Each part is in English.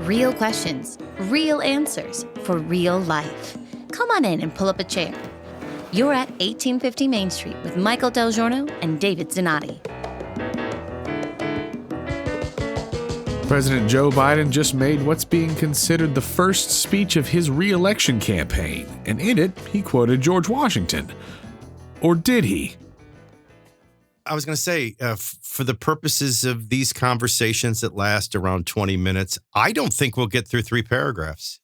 Real questions, real answers for real life. Come on in and pull up a chair. You're at 1850 Main Street with Michael DelGiorno and David Zanotti. President Joe Biden just made what's being considered the first speech of his re-election campaign, and in it, he quoted George Washington. Or did he? I was going to say, for the purposes of these conversations that last around 20 minutes, I don't think we'll get through 3 paragraphs.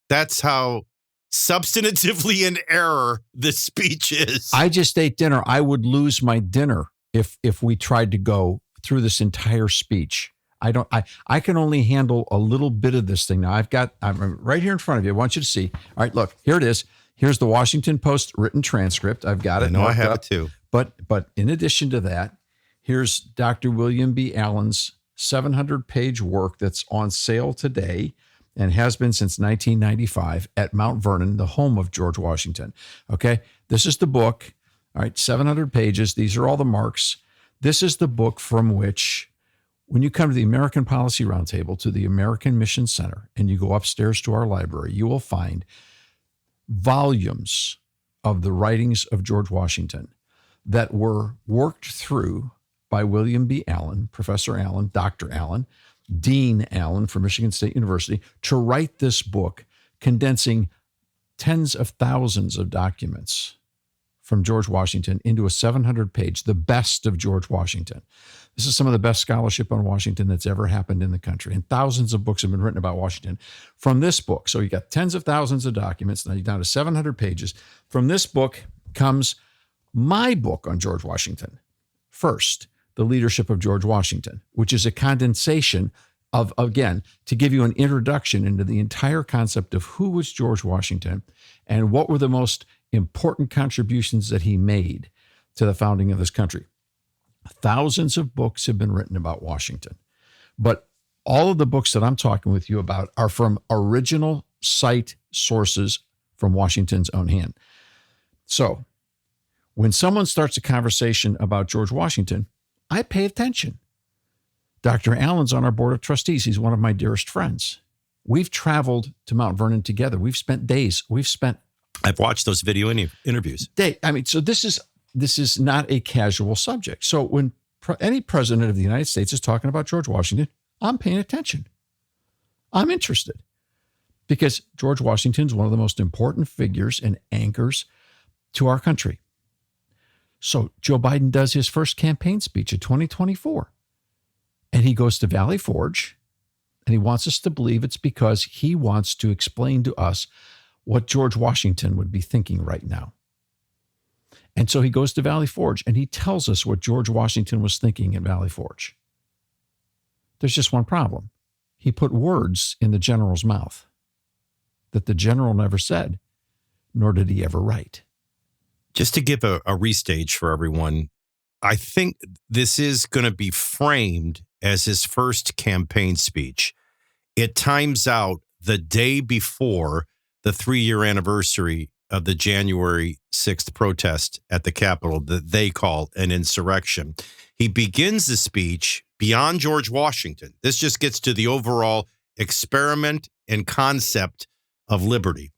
That's how substantively in error this speech is. I just ate dinner. I would lose my dinner if we tried to go through this entire speech. I can only handle a little bit of this thing. Now I'm right here in front of you. I want you to see. All right, look, here it is. Here's the Washington Post written transcript. I've got it. I know I have it too. But in addition to that, here's Dr. William B. Allen's 700-page work that's on sale today and has been since 1995 at Mount Vernon, the home of George Washington. Okay, this is the book. All right, 700 pages. These are all the marks. This is the book from which, when you come to the American Policy Roundtable, to the American Mission Center, and you go upstairs to our library, you will find volumes of the writings of George Washington that were worked through by William B. Allen, Professor Allen, Dr. Allen, Dean Allen from Michigan State University, to write this book condensing tens of thousands of documents from George Washington into a 700-page, the best of George Washington. This is some of the best scholarship on Washington that's ever happened in the country. And thousands of books have been written about Washington from this book. So you got tens of thousands of documents. Now you're down to 700 pages. From this book comes my book on George Washington. First, The Leadership of George Washington, which is a condensation of, again, to give you an introduction into the entire concept of who was George Washington and what were the most important contributions that he made to the founding of this country. Thousands of books have been written about Washington, but all of the books that I'm talking with you about are from original site sources from Washington's own hand. So when someone starts a conversation about George Washington, I pay attention. Dr. Allen's on our board of trustees. He's one of my dearest friends. We've traveled to Mount Vernon together. We've spent days. I've watched those video interviews. So this is not a casual subject. So when any president of the United States is talking about George Washington, I'm paying attention. I'm interested because George Washington is one of the most important figures and anchors to our country. So Joe Biden does his first campaign speech in 2024, and he goes to Valley Forge, and he wants us to believe it's because he wants to explain to us what George Washington would be thinking right now. And so he goes to Valley Forge, and he tells us what George Washington was thinking in Valley Forge. There's just one problem. He put words in the general's mouth that the general never said, nor did he ever write. Just to give a restage for everyone, I think this is going to be framed as his first campaign speech. It times out the day before the 3-year anniversary of the January 6th protest at the Capitol that they call an insurrection. He begins the speech beyond George Washington. This just gets to the overall experiment and concept of liberty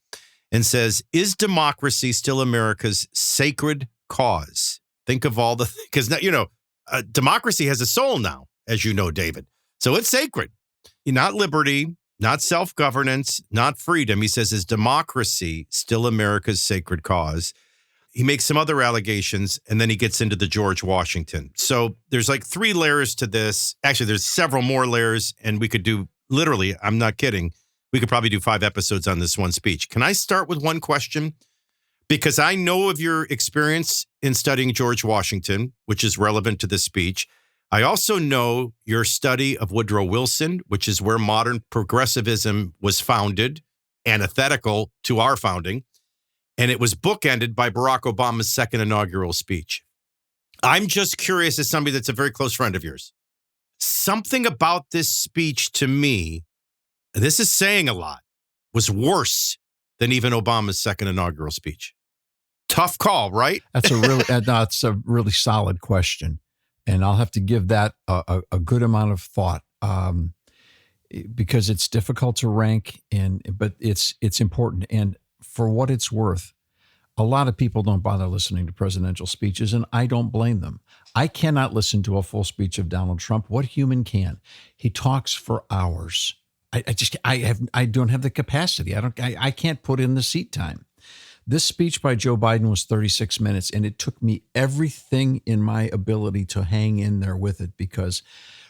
and says, is democracy still America's sacred cause? Think of all the, because democracy has a soul now, as you know, David. So it's sacred. Not liberty, not self-governance, not freedom. He says, is democracy still America's sacred cause? He makes some other allegations, and then he gets into the George Washington. So there's like 3 layers to this. Actually, there's several more layers, and we could do, literally, I'm not kidding, we could probably do 5 episodes on this one speech. Can I start with one question? Because I know of your experience in studying George Washington, which is relevant to this speech. I also know your study of Woodrow Wilson, which is where modern progressivism was founded, antithetical to our founding. And it was bookended by Barack Obama's second inaugural speech. I'm just curious, as somebody that's a very close friend of yours, something about this speech to me, this is saying a lot, was worse than even Obama's second inaugural speech. Tough call, right? That's a really solid question. And I'll have to give that a good amount of thought. because it's difficult to rank, but it's important. And for what it's worth, a lot of people don't bother listening to presidential speeches, and I don't blame them. I cannot listen to a full speech of Donald Trump. What human can? He talks for hours. I don't have the capacity. I can't put in the seat time. This speech by Joe Biden was 36 minutes, and it took me everything in my ability to hang in there with it because,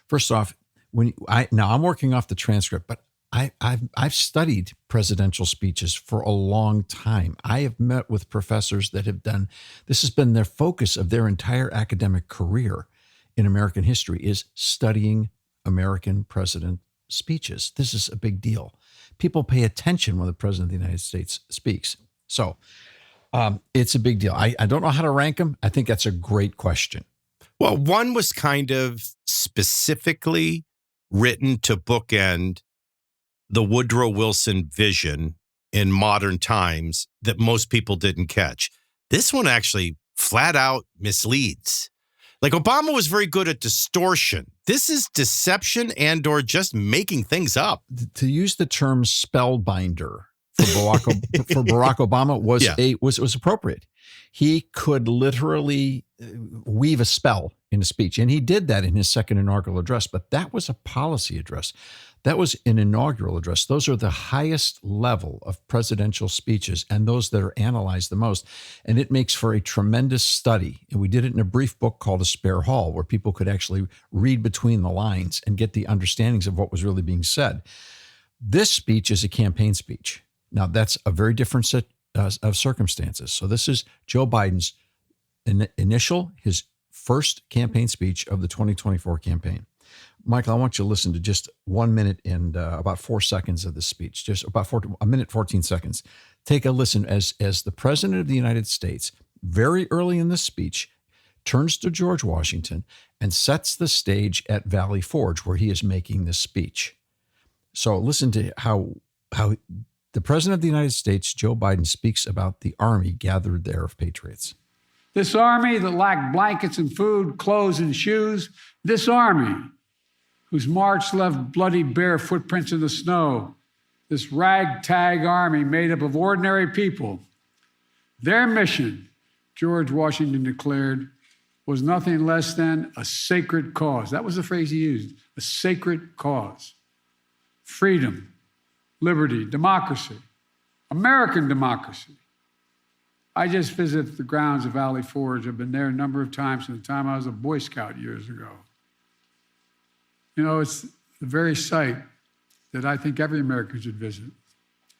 first off, now I'm working off the transcript, but I've studied presidential speeches for a long time. I have met with professors that have done this has been their focus of their entire academic career in American history is studying American president speeches. This is a big deal. People pay attention when the president of the United States speaks. So it's a big deal. I don't know how to rank them. I think that's a great question. Well, one was kind of specifically written to bookend the Woodrow Wilson vision in modern times that most people didn't catch. This one actually flat out misleads. Like Obama was very good at distortion. This is deception and or just making things up. To use the term spellbinder for Barack Obama was appropriate. He could literally weave a spell in a speech, and he did that in his second inaugural address. But that was a policy address. That was an inaugural address. Those are the highest level of presidential speeches and those that are analyzed the most. And it makes for a tremendous study. And we did it in a brief book called A Spare Hall, where people could actually read between the lines and get the understandings of what was really being said. This speech is a campaign speech. Now, that's a very different set of circumstances. So this is Joe Biden's his first campaign speech of the 2024 campaign. Michael, I want you to listen to just 1 minute and about 4 seconds of the speech, just about a minute, 14 seconds. Take a listen as the president of the United States, very early in the speech, turns to George Washington and sets the stage at Valley Forge, where he is making this speech. So listen to how the president of the United States, Joe Biden, speaks about the army gathered there of patriots. This army that lacked blankets and food, clothes and shoes, this army whose march left bloody bare footprints in the snow, this ragtag army made up of ordinary people, their mission, George Washington declared, was nothing less than a sacred cause. That was the phrase he used, a sacred cause. Freedom, liberty, democracy, American democracy. I just visited the grounds of Valley Forge. I've been there a number of times from the time I was a Boy Scout years ago. You know, it's the very site that I think every American should visit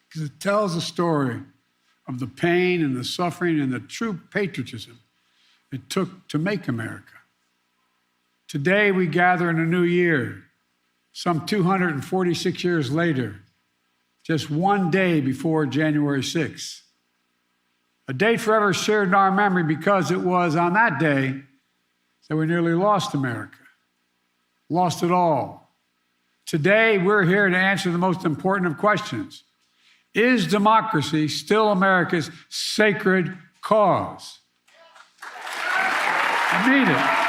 because it tells a story of the pain and the suffering and the true patriotism it took to make America. Today, we gather in a new year, some 246 years later, just one day before January 6th. A date forever shared in our memory because it was on that day that we nearly lost America, lost it all. Today, we're here to answer the most important of questions. Is democracy still America's sacred cause? I mean it.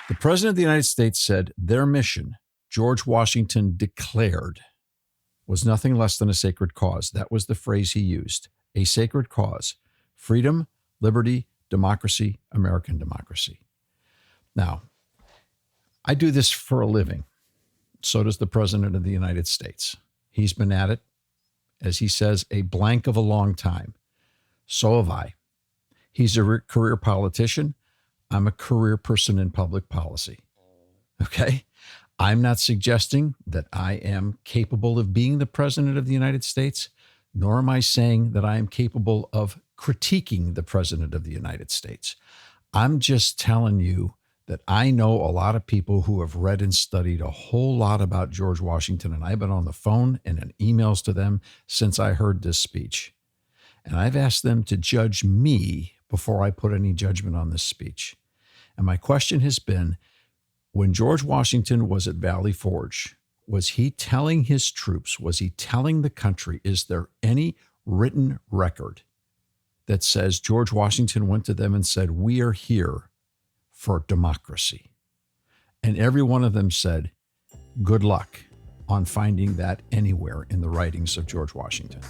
The president of the United States said their mission, George Washington declared, was nothing less than a sacred cause. That was the phrase he used, a sacred cause. Freedom, liberty, democracy, American democracy. Now, I do this for a living. So does the president of the United States. He's been at it, as he says, a blank of a long time. So have I. He's a career politician. I'm a career person in public policy. Okay? I'm not suggesting that I am capable of being the president of the United States, nor am I saying that I am capable of critiquing the president of the United States. I'm just telling you that I know a lot of people who have read and studied a whole lot about George Washington, and I've been on the phone and in emails to them since I heard this speech. And I've asked them to judge me before I put any judgment on this speech. And my question has been, when George Washington was at Valley Forge, was he telling his troops, was he telling the country, is there any written record that says George Washington went to them and said, we are here for democracy? And every one of them said, good luck on finding that anywhere in the writings of George Washington.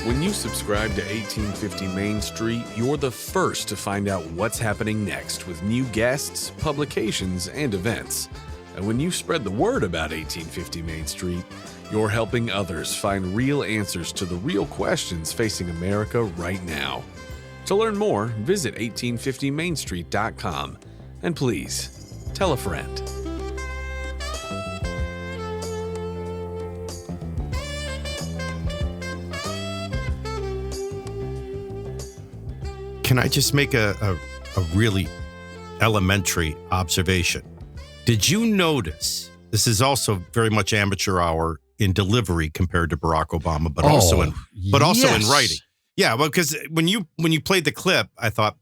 When you subscribe to 1850 Main Street, you're the first to find out what's happening next with new guests, publications, and events. And when you spread the word about 1850 Main Street, you're helping others find real answers to the real questions facing America right now. To learn more, visit 1850mainstreet.com. And please, tell a friend. Can I just make a really elementary observation? Did you notice, this is also very much amateur hour in delivery compared to Barack Obama, but also in writing. Yeah, well, because when you played the clip, I thought,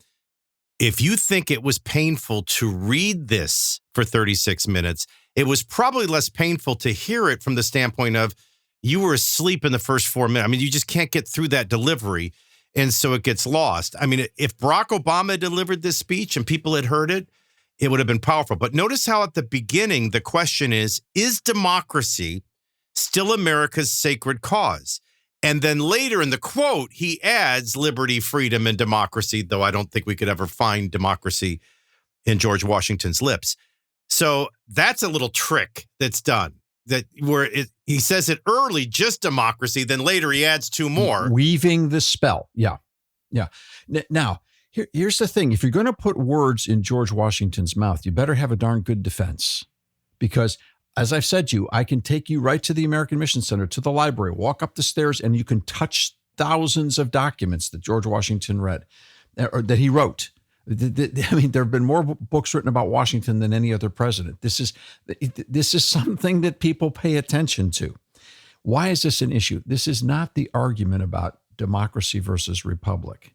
if you think it was painful to read this for 36 minutes, it was probably less painful to hear it from the standpoint of you were asleep in the first 4 minutes. I mean, you just can't get through that delivery. And so it gets lost. I mean, if Barack Obama delivered this speech and people had heard it, it would have been powerful. But notice how at the beginning, the question is democracy still America's sacred cause? And then later in the quote, he adds liberty, freedom, and democracy, though I don't think we could ever find democracy in George Washington's lips. So that's a little trick that's done. He says it early, just democracy, then later he adds two more. Weaving the spell. Yeah. Now, here's the thing. If you're going to put words in George Washington's mouth, you better have a darn good defense. Because as I've said to you, I can take you right to the American Mission Center, to the library, walk up the stairs, and you can touch thousands of documents that George Washington read, or that he wrote. I mean, there have been more books written about Washington than any other president. This is something that people pay attention to. Why is this an issue? This is not the argument about democracy versus republic.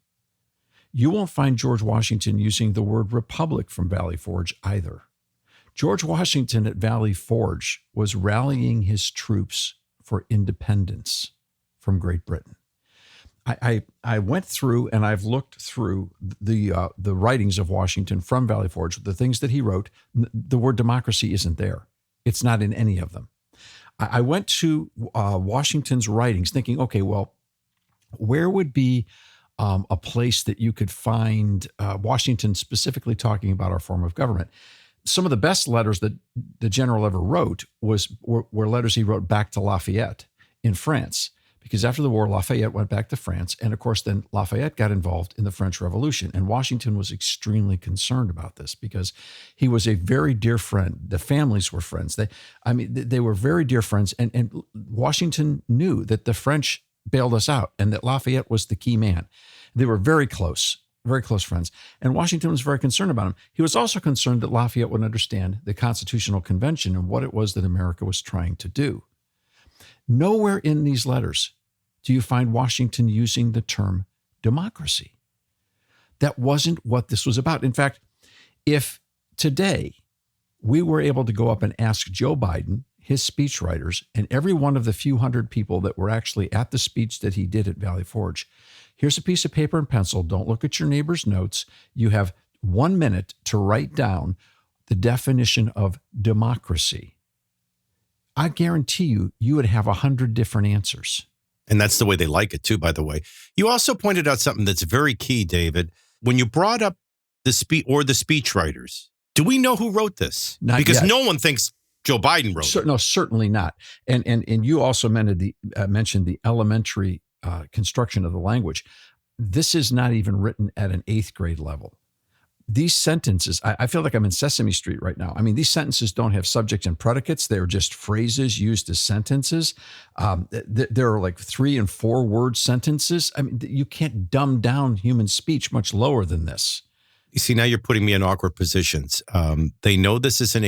You won't find George Washington using the word republic from Valley Forge either. George Washington at Valley Forge was rallying his troops for independence from Great Britain. I went through and I've looked through the writings of Washington from Valley Forge, the things that he wrote. The word democracy isn't there. It's not in any of them. I went to Washington's writings thinking, okay, well, where would be a place that you could find Washington specifically talking about our form of government? Some of the best letters that the general ever wrote were letters he wrote back to Lafayette in France. Because after the war, Lafayette went back to France. And of course, then Lafayette got involved in the French Revolution. And Washington was extremely concerned about this because he was a very dear friend. The families were friends. They were very dear friends. And Washington knew that the French bailed us out and that Lafayette was the key man. They were very close friends. And Washington was very concerned about him. He was also concerned that Lafayette would understand the Constitutional Convention and what it was that America was trying to do. Nowhere in these letters do you find Washington using the term democracy. That wasn't what this was about. In fact, if today we were able to go up and ask Joe Biden, his speechwriters, and every one of the few hundred people that were actually at the speech that he did at Valley Forge, here's a piece of paper and pencil. Don't look at your neighbor's notes. You have 1 minute to write down the definition of democracy. I guarantee you would have 100 different answers. And that's the way they like it too, by the way. You also pointed out something that's very key, David. When you brought up the speechwriters, do we know who wrote this? Not because yet. No one thinks Joe Biden wrote it. No, certainly not. And you also mentioned the elementary construction of the language. This is not even written at an 8th grade level. These sentences, I feel like I'm in Sesame Street right now. I mean, these sentences don't have subjects and predicates. They're just phrases used as sentences. There are like 3 and 4 word sentences. I mean, you can't dumb down human speech much lower than this. You see, now you're putting me in awkward positions. They know this is an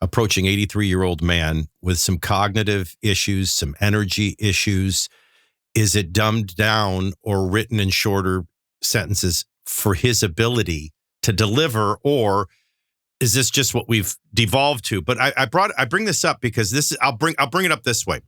approaching 83-year-old man with some cognitive issues, some energy issues. Is it dumbed down or written in shorter sentences for his ability to deliver, or is this just what we've devolved to? But I bring this up because I'll bring it up this way.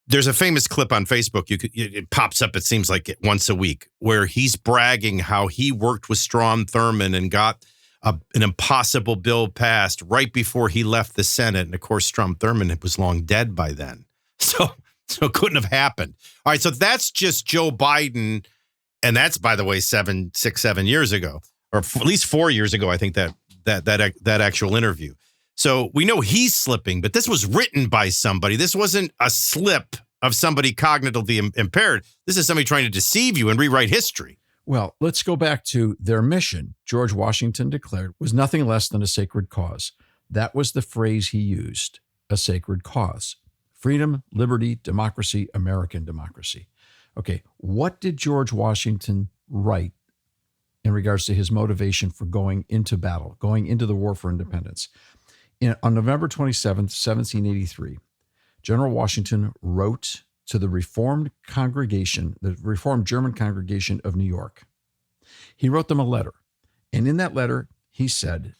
There's a famous clip on Facebook. It pops up, it seems like once a week, where he's bragging how he worked with Strom Thurmond and got an impossible bill passed right before he left the Senate. And of course, Strom Thurmond was long dead by then. So it couldn't have happened. All right. So that's just Joe Biden. And that's, by the way, 7 years ago, or at least 4 years ago, I think that actual interview. So we know he's slipping, but this was written by somebody. This wasn't a slip of somebody cognitively impaired. This is somebody trying to deceive you and rewrite history. Well, let's go back to their mission. George Washington declared was nothing less than a sacred cause. That was the phrase he used, a sacred cause. Freedom, liberty, democracy, American democracy. Okay, what did George Washington write in regards to his motivation for going into battle, going into the war for independence? On November 27th, 1783, General Washington wrote to the Reformed German congregation of New York. He wrote them a letter. And in that letter, he said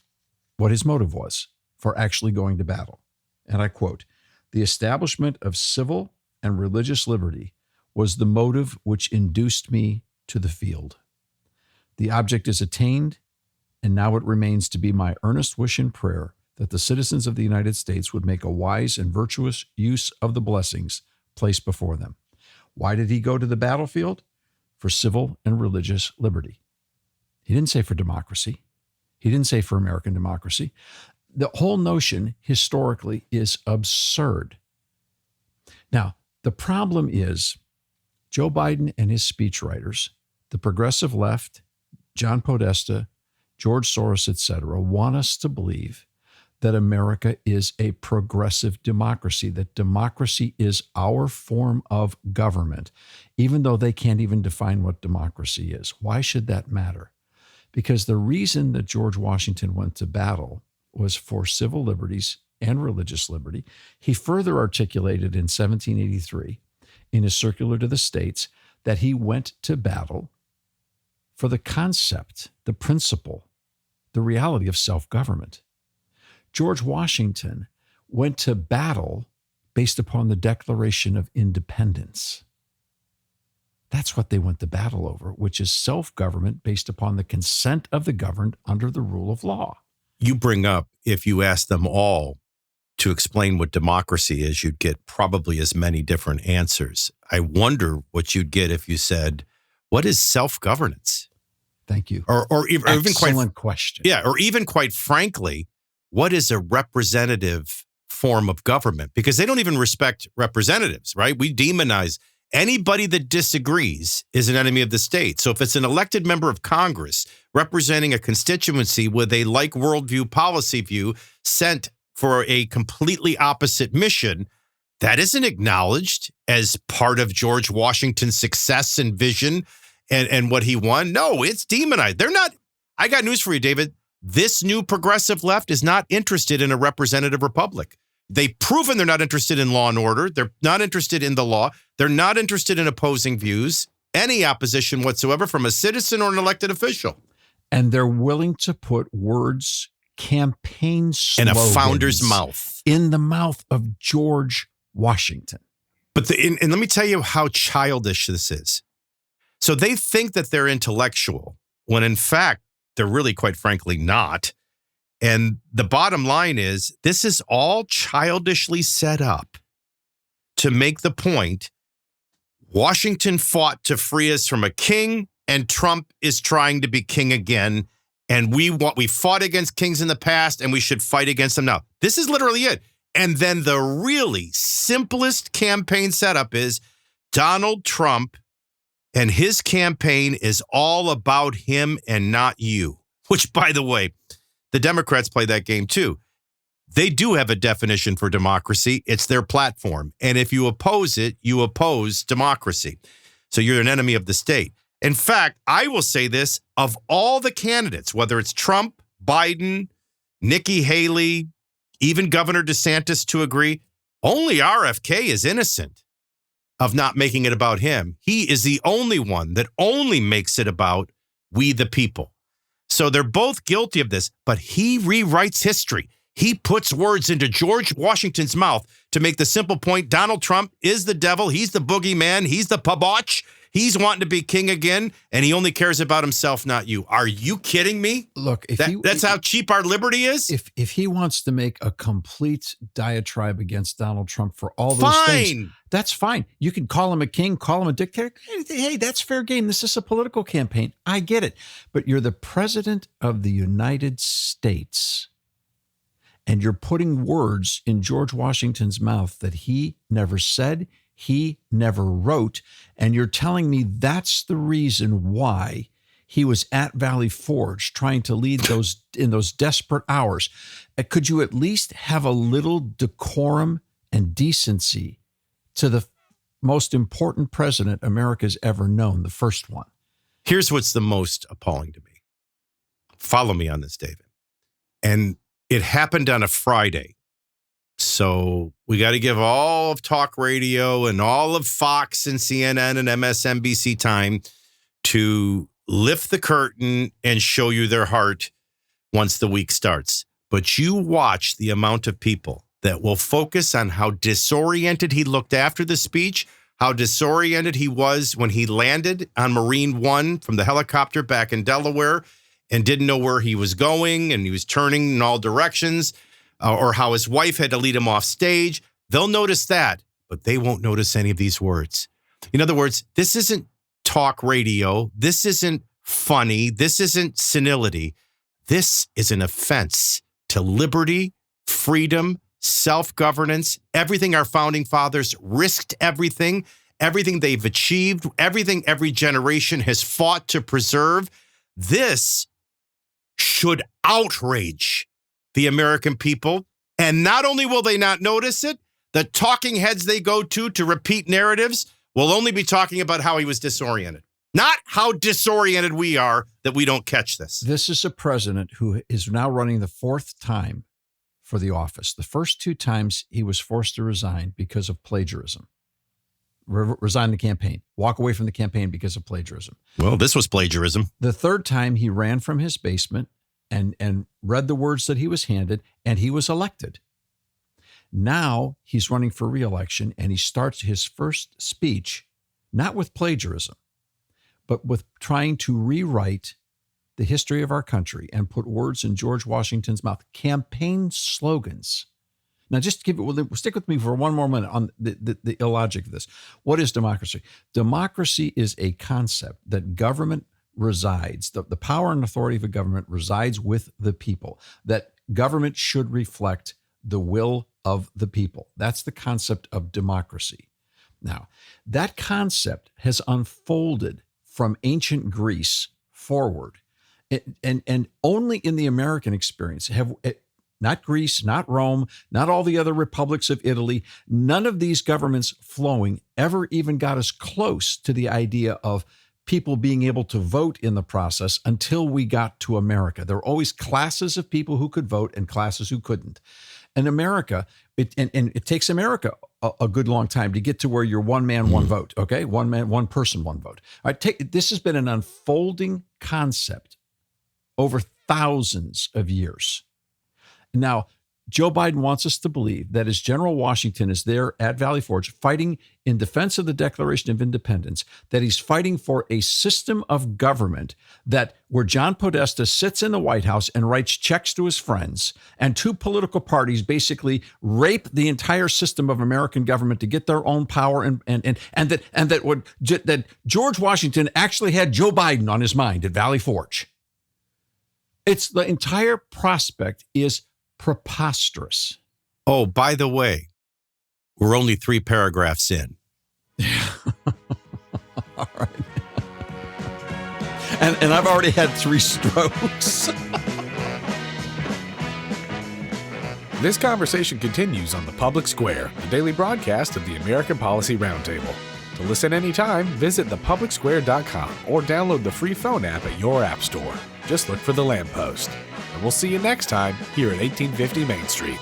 what his motive was for actually going to battle. And I quote, "The establishment of civil and religious liberty was the motive which induced me to the field. The object is attained, and now it remains to be my earnest wish and prayer that the citizens of the United States would make a wise and virtuous use of the blessings placed before them." Why did he go to the battlefield? For civil and religious liberty. He didn't say for democracy. He didn't say for American democracy. The whole notion historically is absurd. Now, the problem is Joe Biden and his speechwriters, the progressive left, John Podesta, George Soros, etc., want us to believe that America is a progressive democracy, that democracy is our form of government, even though they can't even define what democracy is. Why should that matter? Because the reason that George Washington went to battle was for civil liberties and religious liberty. He further articulated in 1783 in his circular to the states that he went to battle for the concept, the principle, the reality of self-government. George Washington went to battle based upon the Declaration of Independence. That's what they went to battle over, which is self-government based upon the consent of the governed under the rule of law. You bring up, if you ask them all to explain what democracy is, you'd get probably as many different answers. I wonder what you'd get if you said, what is self-governance? Thank you. Or even quite, excellent question. Yeah, or even quite frankly, what is a representative form of government? Because they don't even respect representatives, right? We demonize anybody that disagrees is an enemy of the state. So if it's an elected member of Congress representing a constituency with a like worldview, policy view sent for a completely opposite mission, that isn't acknowledged as part of George Washington's success and vision and what he won. No, it's demonized. They're not. I got news for you, David. This new progressive left is not interested in a representative republic. They've proven they're not interested in law and order. They're not interested in the law. They're not interested in opposing views, any opposition whatsoever from a citizen or an elected official. And they're willing to put words, campaign slogans in a founder's mouth. In the mouth of George Washington. But and let me tell you how childish this is. So they think that they're intellectual when in fact, they're really, quite frankly, not. And the bottom line is this is all childishly set up to make the point Washington fought to free us from a king and Trump is trying to be king again. And we fought against kings in the past and we should fight against them now. This is literally it. And then the really simplest campaign setup is Donald Trump and his campaign is all about him and not you, which, by the way, the Democrats play that game too. They do have a definition for democracy. It's their platform. And if you oppose it, you oppose democracy. So you're an enemy of the state. In fact, I will say this, of all the candidates, whether it's Trump, Biden, Nikki Haley, even Governor DeSantis to agree, only RFK is innocent of not making it about him. He is the only one that only makes it about we the people. So they're both guilty of this, but he rewrites history. He puts words into George Washington's mouth to make the simple point Donald Trump is the devil. He's the boogeyman. He's the paboch. He's wanting to be king again, and he only cares about himself, not you. Are you kidding me? Look, That's how cheap our liberty is? If he wants to make a complete diatribe against Donald Trump for all those things, that's fine. You can call him a king, call him a dictator. Hey, that's fair game. This is a political campaign. I get it. But you're the president of the United States, and you're putting words in George Washington's mouth that he never said, he never wrote, and you're telling me that's the reason why he was at Valley Forge trying to lead those in those desperate hours. Could you at least have a little decorum and decency to the most important president America's ever known, the first one? Here's what's the most appalling to me. Follow me on this, David. And it happened on a Friday. So we got to give all of talk radio and all of Fox and CNN and MSNBC time to lift the curtain and show you their heart once the week starts. But you watch the amount of people that will focus on how disoriented he looked after the speech, how disoriented he was when he landed on Marine One from the helicopter back in Delaware and didn't know where he was going and he was turning in all directions. Or how his wife had to lead him off stage. They'll notice that, but they won't notice any of these words. In other words, this isn't talk radio. This isn't funny. This isn't senility. This is an offense to liberty, freedom, self-governance, everything our founding fathers risked, everything they've achieved, everything every generation has fought to preserve. This should outrage the American people. And not only will they not notice it, the talking heads they go to repeat narratives will only be talking about how he was disoriented. Not how disoriented we are that we don't catch this. This is a president who is now running the fourth time for the office. The first two times he was forced to resign because of plagiarism. Resign the campaign, walk away from the campaign because of plagiarism. Well, this was plagiarism. The third time he ran from his basement and read the words that he was handed, and he was elected. Now he's running for re-election, and he starts his first speech, not with plagiarism, but with trying to rewrite the history of our country and put words in George Washington's mouth, campaign slogans. Now, just stick with me for one more minute on the illogic of this. What is democracy? Democracy is a concept that government resides, the power and authority of a government resides with the people, that government should reflect the will of the people. That's the concept of democracy. Now, that concept has unfolded from ancient Greece forward. And only in the American experience not Greece, not Rome, not all the other republics of Italy, none of these governments flowing ever even got us close to the idea of people being able to vote in the process until we got to America. There were always classes of people who could vote and classes who couldn't. And America, it takes America a good long time to get to where you're one man, one vote, okay? One man, one person, one vote. All right, this has been an unfolding concept over thousands of years. Now, Joe Biden wants us to believe that as General Washington is there at Valley Forge fighting in defense of the Declaration of Independence, that he's fighting for a system of government where John Podesta sits in the White House and writes checks to his friends, and two political parties basically rape the entire system of American government to get their own power, and that George Washington actually had Joe Biden on his mind at Valley Forge. It's the entire prospect is preposterous. Oh, by the way, we're only 3 paragraphs in. All right. And I've already had 3 strokes. This conversation continues on The Public Square, the daily broadcast of the American Policy Roundtable. To listen anytime, visit thepublicsquare.com or download the free phone app at your app store. Just look for The Lamppost. And we'll see you next time here at 1850 Main Street.